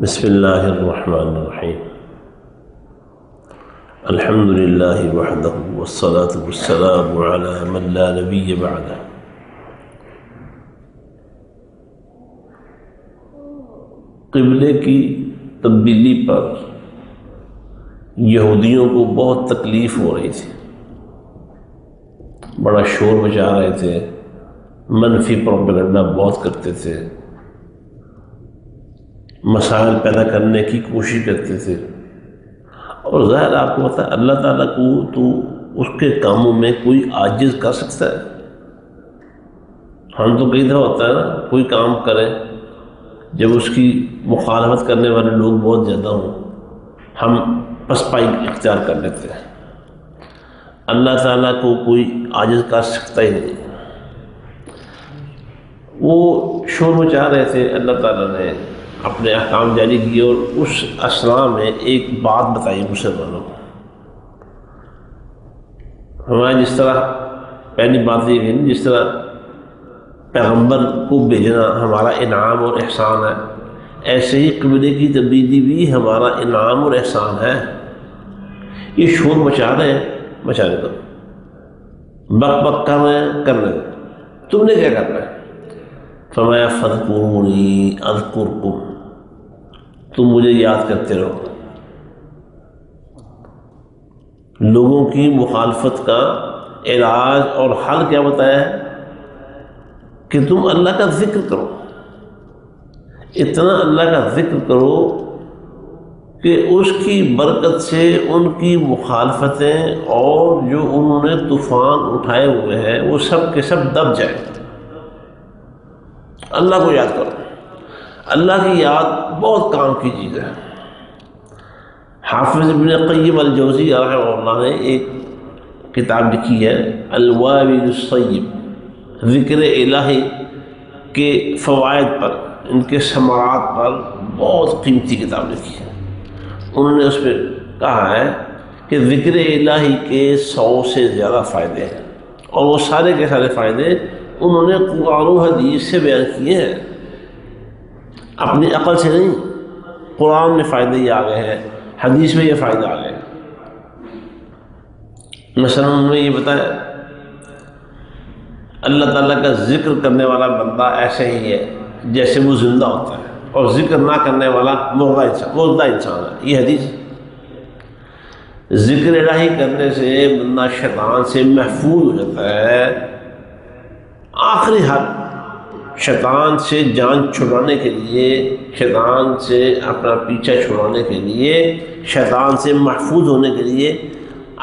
بسم اللہ الرحمن الرحیم الحمد للہ وحدہ والصلاة والسلام علی من لا نبی بعدہ۔ قبلے کی تبدیلی پر یہودیوں کو بہت تکلیف ہو رہی تھی، بڑا شور مچا رہے تھے، منفی پروپیگنڈا بہت کرتے تھے، مسائل پیدا کرنے کی کوشش کرتے تھے۔ اور ظاہر آپ کو پتہ ہے اللہ تعالیٰ کو تو اس کے کاموں میں کوئی عاجز کر سکتا ہے؟ ہم تو کئی دفعہ ہوتا ہے نا، کوئی کام کرے جب اس کی مخالفت کرنے والے لوگ بہت زیادہ ہوں، ہم پسپائی اختیار کر لیتے ہیں۔ اللہ تعالیٰ کو کوئی عاجز کر سکتا ہی نہیں۔ وہ شور مچا رہے تھے، اللہ تعالیٰ نے اپنے احکام جاری کیے اور اس اثناء میں ایک بات بتائی مسلمانوں کو۔ ہمارے جس طرح پہلی بات یہ کہ جس طرح پیغمبر کو بھیجنا ہمارا انعام اور احسان ہے، ایسے ہی قبلے کی تبدیلی بھی ہمارا انعام اور احسان ہے۔ یہ شور مچا رہے ہیں، مچانے دو، بک بک کر رہے ہیں، کرنے دو، تم نے کیا کرنا ہے؟ فرمایا فاذکرونی اذکرکم، تم مجھے یاد کرتے رہو۔ لوگوں کی مخالفت کا علاج اور حل کیا بتایا ہے؟ کہ تم اللہ کا ذکر کرو، اتنا اللہ کا ذکر کرو کہ اس کی برکت سے ان کی مخالفتیں اور جو انہوں نے طوفان اٹھائے ہوئے ہیں وہ سب کے سب دب جائیں۔ اللہ کو یاد کرو، اللہ کی یاد بہت کام کی چیز ہے۔ حافظ ابن قیم الجوزی رحمہ اللہ نے ایک کتاب لکھی ہے الوابل الصیب، ذکر الہی کے فوائد پر، ان کے ثمرات پر بہت قیمتی کتاب لکھی ہے۔ انہوں نے اس میں کہا ہے کہ ذکر الہی کے 100 سے زیادہ فائدے ہیں، اور وہ سارے کے سارے فائدے انہوں نے قرآن و حدیث سے بیان کیے ہیں، اپنی عقل سے نہیں۔ قرآن میں فائدے یہ آ گئے ہیں، حدیث میں یہ فائدہ آ گئے ہیں۔ مثلا انہوں نے یہ بتایا اللہ تعالیٰ کا ذکر کرنے والا بندہ ایسے ہی ہے جیسے وہ زندہ ہوتا ہے، اور ذکر نہ کرنے والا مردہ انسان ہے۔ یہ حدیث، ذکر الہی کرنے سے بندہ شیطان سے محفوظ ہو جاتا ہے۔ آخری حد شیطان سے جان چھڑانے کے لیے، شیطان سے اپنا پیچھا چھڑانے کے لیے، شیطان سے محفوظ ہونے کے لیے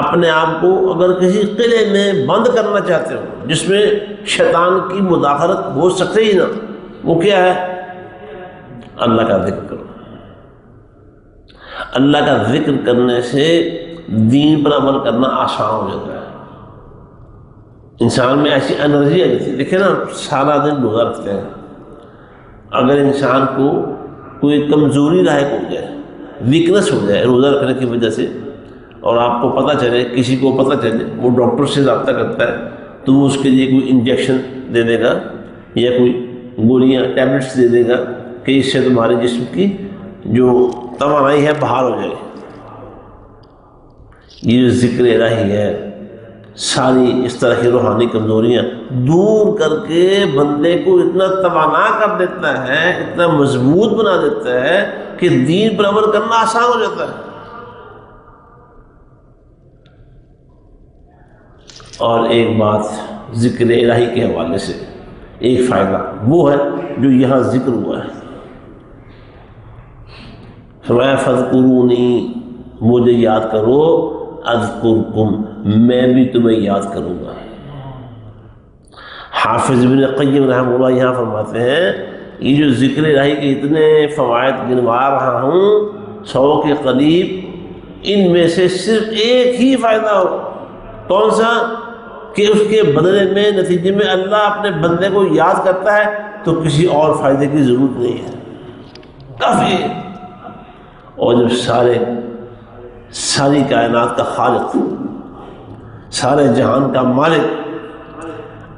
اپنے آپ کو اگر کسی قلعے میں بند کرنا چاہتے ہو جس میں شیطان کی مداخلت ہو سکے ہی نہ، وہ کیا ہے؟ اللہ کا ذکر کرو۔ اللہ کا ذکر کرنے سے دین پر عمل کرنا آسان ہو جاتا ہے۔ انسان میں ایسی انرجی آ جاتی ہے۔ دیکھیں نا، سارا دن روزہ رکھتے ہیں، اگر انسان کو کوئی کمزوری لاحق ہو جائے، ویکنس ہو جائے روزہ رکھنے کی وجہ سے، اور آپ کو پتہ چلے، کسی کو پتہ چلے، وہ ڈاکٹر سے رابطہ کرتا ہے تو وہ اس کے لیے کوئی انجیکشن دے دے گا یا کوئی گولیاں ٹیبلٹس دے دے گا کہ اس سے تمہارے جسم کی جو توانائی ہے بحال ہو جائے۔ یہ جو ذکر الہی ہے ساری اس طرح کی روحانی کمزوریاں دور کر کے بندے کو اتنا توانا کر دیتا ہے، اتنا مضبوط بنا دیتا ہے کہ دین پر عمل کرنا آسان ہو جاتا ہے۔ اور ایک بات ذکر الہی کے حوالے سے ایک فائدہ وہ ہے جو یہاں ذکر ہوا ہے۔ فرمایا فاذکرونی، مجھے یاد کرو، اذکرکم، میں بھی تمہیں یاد کروں گا۔ حافظ ابن قیم رحمہ اللہ یہاں فرماتے ہیں یہ جو ذکر الہی کے اتنے فوائد گنوا رہا ہوں 100 کے قریب، ان میں سے صرف ایک ہی فائدہ ہو، کون سا؟ کہ اس کے بدلے میں، نتیجے میں اللہ اپنے بندے کو یاد کرتا ہے تو کسی اور فائدے کی ضرورت نہیں ہے، کافی ہے۔ اور جب ساری کائنات کا خالق، سارے جہان کا مالک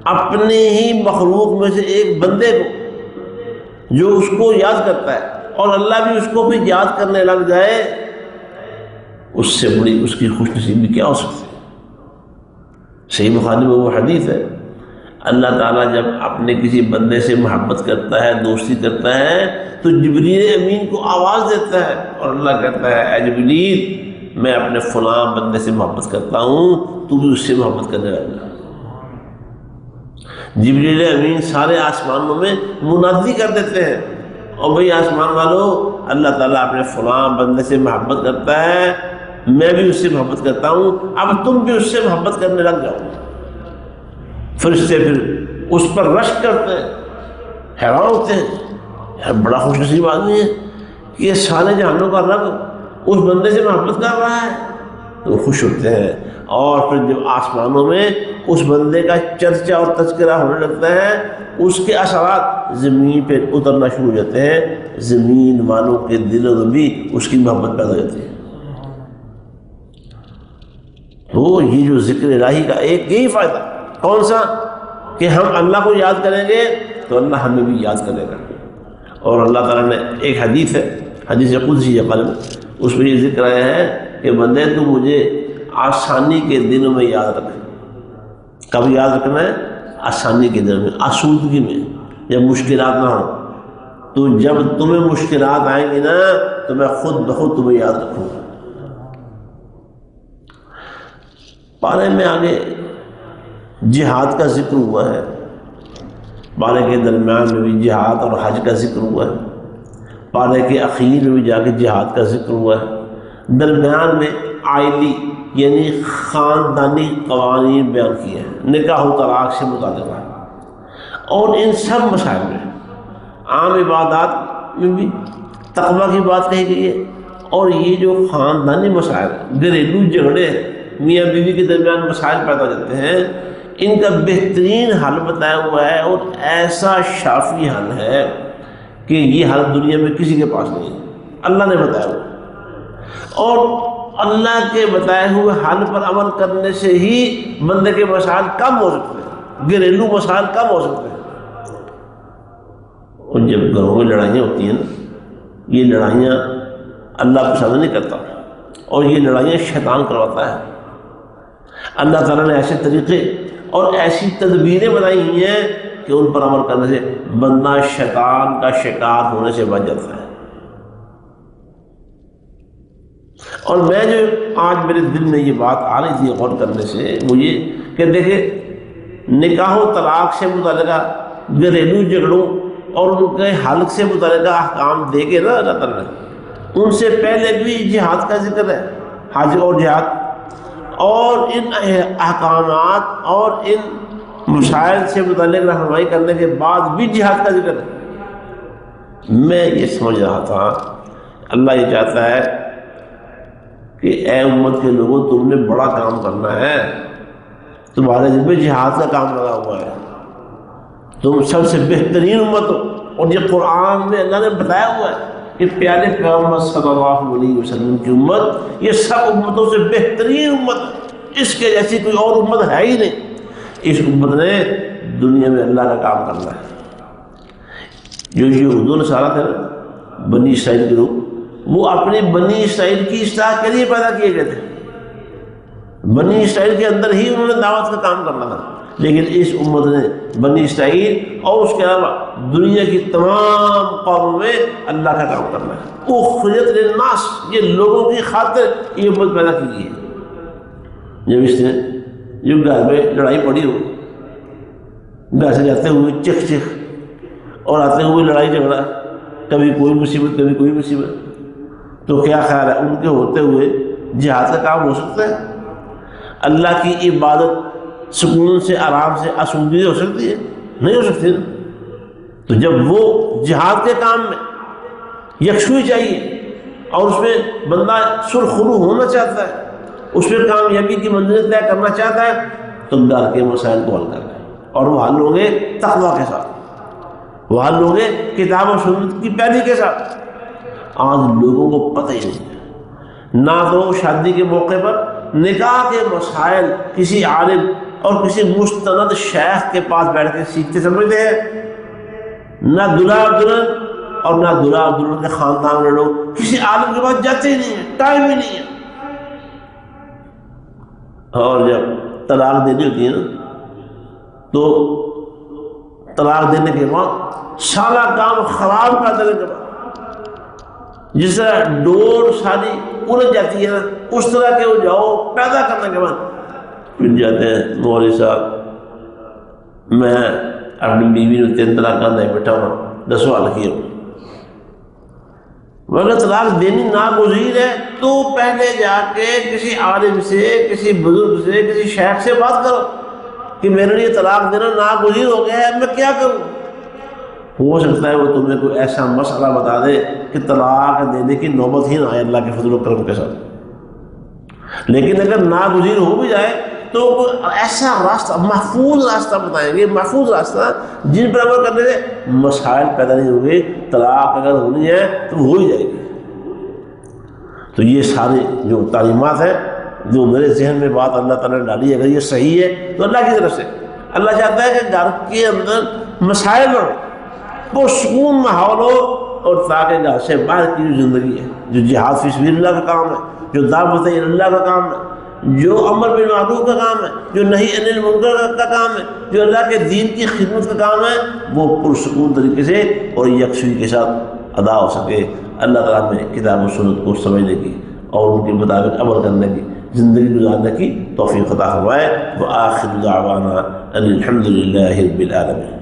اپنے ہی مخلوق میں سے ایک بندے کو جو اس کو یاد کرتا ہے، اور اللہ بھی اس کو بھی یاد کرنے لگ جائے، اس سے بڑی اس کی خوش نصیبی کیا ہو سکتی ہے؟ صحیح بخاری میں وہ حدیث ہے، اللہ تعالیٰ جب اپنے کسی بندے سے محبت کرتا ہے، دوستی کرتا ہے، تو جبریل امین کو آواز دیتا ہے اور اللہ کہتا ہے اے جبریل میں اپنے فلاں بندے سے محبت کرتا ہوں، تو بھی اس سے محبت کرنے لگا۔ جبریل امین سارے آسمانوں میں منادی کر دیتے ہیں، اور بھئی آسمان والو، اللہ تعالیٰ اپنے فلاں بندے سے محبت کرتا ہے، میں بھی اس سے محبت کرتا ہوں، اب تم بھی اس سے محبت کرنے لگ جاؤ۔ فرشتے پھر اس پر رشک کرتے ہیں، حیران ہوتے ہیں، یار بڑا خوش نصیب آدمی ہے کہ یہ سارے جہانوں کا رب اس بندے سے محبت کر رہا ہے، تو وہ خوش ہوتے ہیں۔ اور پھر جب آسمانوں میں اس بندے کا چرچا اور تذکرہ ہونے لگتا ہے، اس کے اثرات زمین پہ اترنا شروع ہو جاتے ہیں، زمین والوں کے دلوں میں بھی اس کی محبت پیدا ہو جاتی ہے۔ تو یہ جو ذکر الہی کا ایک یہی فائدہ، کون سا؟ کہ ہم اللہ کو یاد کریں گے تو اللہ ہمیں بھی یاد کرے گا۔ اور اللہ تعالیٰ نے ایک حدیث ہے، حدیث قدسی ہے قلب، اس میں یہ ذکر آیا ہے کہ بندے تو مجھے آسانی کے دنوں میں یاد رکھیں۔ کب یاد رکھنا ہے؟ آسانی کے دنوں میں، آسودگی میں، جب مشکلات نہ ہوں۔ تو جب تمہیں مشکلات آئیں گی نا تو میں خود بخود تمہیں یاد رکھوں گا۔ پارے میں آگے جہاد کا ذکر ہوا ہے، پارے کے درمیان میں بھی جہاد اور حج کا ذکر ہوا ہے، پارے کے اخیر میں بھی جا کے جہاد کا ذکر ہوا ہے، درمیان میں عائلی یعنی خاندانی قوانین بیان کیے ہیں، نکاح و طلاق سے متعلق ہے، اور ان سب مسائل میں عام عبادات میں بھی تقویٰ کی بات کہی گئی ہے، اور یہ جو خاندانی مسائل، گھریلو جھگڑے میاں بیوی کے درمیان مسائل پیدا ہو جاتے ہیں، ان کا بہترین حل بتایا ہوا ہے، اور ایسا شافی حل ہے کہ یہ حل دنیا میں کسی کے پاس نہیں ہے، اللہ نے بتایا ہوا۔ اور اللہ کے بتائے ہوئے حل پر عمل کرنے سے ہی بندے کے مسائل کم ہو سکتے ہیں، گھریلو مسائل کم ہو سکتے ہیں۔ اور جب گھروں میں لڑائیاں ہوتی ہیں نا، یہ لڑائیاں اللہ پسند نہیں کرتا، اور یہ لڑائیاں شیطان کرواتا ہے۔ اللہ تعالیٰ نے ایسے طریقے اور ایسی تدبیریں بنائی ہوئی ہیں کہ ان پر عمل کرنے سے بندہ شیطان کا شکار ہونے سے بچ جاتا ہے۔ اور میں جو آج میرے دل میں یہ بات آ رہی تھی غور کرنے سے، وہ یہ کہ دیکھیں نکاح و طلاق سے متعلقہ گھریلو جھگڑوں اور ان کے حل سے متعلقہ احکام دے کے نا اللہ تعالیٰ نے، ان سے پہلے بھی جہاد کا ذکر ہے، حج اور جہاد، اور ان احکامات اور ان مسائل سے متعلق رہنمائی کرنے کے بعد بھی جہاد کا ذکر ہے۔ میں یہ سمجھ رہا تھا اللہ یہ چاہتا ہے کہ اے امت کے لوگوں، تم نے بڑا کام کرنا ہے، تمہارے ذمہ جہاد کا کام لگا ہوا ہے، تم سب سے بہترین امت ہو۔ اور یہ قرآن میں اللہ نے بتایا ہوا ہے کہ پیارے پیغمبر صلی اللہ علیہ وسلم کی امت یہ سب امتوں سے بہترین امت ہے، اس کے جیسی کوئی اور امت ہے ہی نہیں۔ اس امت نے دنیا میں اللہ کا کام کرنا ہے۔ جو یہود و نصارہ تھے نا، بنی اسرائیل کے لوگ، وہ اپنی بنی اسرائیل کی اصلاح کے لیے پیدا کیے گئے تھے، بنی اسرائیل کے اندر ہی انہوں نے دعوت کا کام کرنا تھا۔ لیکن اس امت نے بنی اسرائیل اور اس کے علاوہ دنیا کی تمام قوموں میں اللہ کا کام کرنا ہے۔ اخرجت للناس، یہ لوگوں کی خاطر یہ امت پیدا کی گئی ہے۔ جب اس نے جو گھر میں لڑائی پڑی ہو، گھر سے جاتے ہوئے چکھ چکھ اور آتے ہوئے لڑائی جھگڑا، کبھی کوئی مصیبت کبھی کوئی مصیبت، تو کیا خیال ہے ان کے ہوتے ہوئے جہاد کا کام ہو سکتا ہے؟ اللہ کی عبادت سکون سے، آرام سے، آسودگی ہو سکتی ہے؟ نہیں ہو سکتی نا۔ تو جب وہ جہاد کے کام میں یکسوئی چاہیے اور اس میں بندہ سرخرو ہونا چاہتا ہے، اس میں کامیابی کی منزل طے کرنا چاہتا ہے، تو گھر کے مسائل کو حل کرنا ہے، اور وہ حل ہوں گے تقویٰ کے ساتھ، وہ حل ہوں گے کتاب و سنت کی پیروی کے ساتھ۔ آج لوگوں کو پتہ ہی نہیں ہے، نہ تو شادی کے موقع پر نکاح کے مسائل کسی عالم اور کسی مستند شیخ کے پاس بیٹھ کے سیکھتے سمجھتے ہیں، نہ دلہا دلہن اور نہ دلہا دلہن کے خاندان میں لوگ کسی عالم کے پاس جاتے ہی نہیں ہیں، ٹائم ہی نہیں ہے. اور جب طلاق دینی ہوتی ہے نا تو طلاق دینے کے بعد سارا کام خراب کر دینے کے بعد جس طرح ڈور ساری الجھ جاتی ہے نا، اس طرح کے وہ جاؤ پیدا کرنے کے بعد پھر جاتے ہیں مولوی صاحب میں اپنی بیوی نے 3 طلاق نہیں بیٹھا ہوں 10 سوال کیے ہوں. مگر طلاق دینی ناگزیر ہے تو پہلے جا کے کسی عالم سے، کسی بزرگ سے، کسی شیخ سے بات کرو کہ میرے لیے طلاق دینا ناگزیر ہو گیا ہے، میں کیا کروں. ہو سکتا ہے وہ تمہیں کوئی ایسا مسئلہ بتا دے کہ طلاق دینے کی نوبت ہی نہ آئے اللہ کے فضل و کرم کے ساتھ. لیکن اگر ناگزیر ہو بھی جائے تو ایسا راستہ، محفوظ راستہ بتائیں گے، محفوظ راستہ جن پر عمل کرنے سے مسائل پیدا نہیں ہوں گے. طلاق اگر ہونی ہے تو ہو ہی جائے گی. تو یہ سارے جو تعلیمات ہیں جو میرے ذہن میں بات اللہ تعالیٰ نے ڈالی، اگر یہ صحیح ہے تو اللہ کی طرف سے. اللہ چاہتا ہے کہ گھر کے اندر مسائل ہو، پرسکون ماحول ہو، اور تاکہ گھر سے باہر کی جو زندگی ہے، جو جہاد فی سبیل اللہ کا کام ہے، جو دعوت اللہ کا کام ہے، جو امر بالمعروف کا کام ہے، جو نہی عن المنکر کا کام ہے، جو اللہ کے دین کی خدمت کا کام ہے، وہ پرسکون طریقے سے اور یکسوئی کے ساتھ ادا ہو سکے. اللہ تعالیٰ میں کتاب و سنت کو سمجھنے کی اور ان کے مطابق عمل کرنے کی، زندگی گزارنے کی توفیق عطا فرمائے. وآخر دعوانا ان الحمد للہ رب العالمین.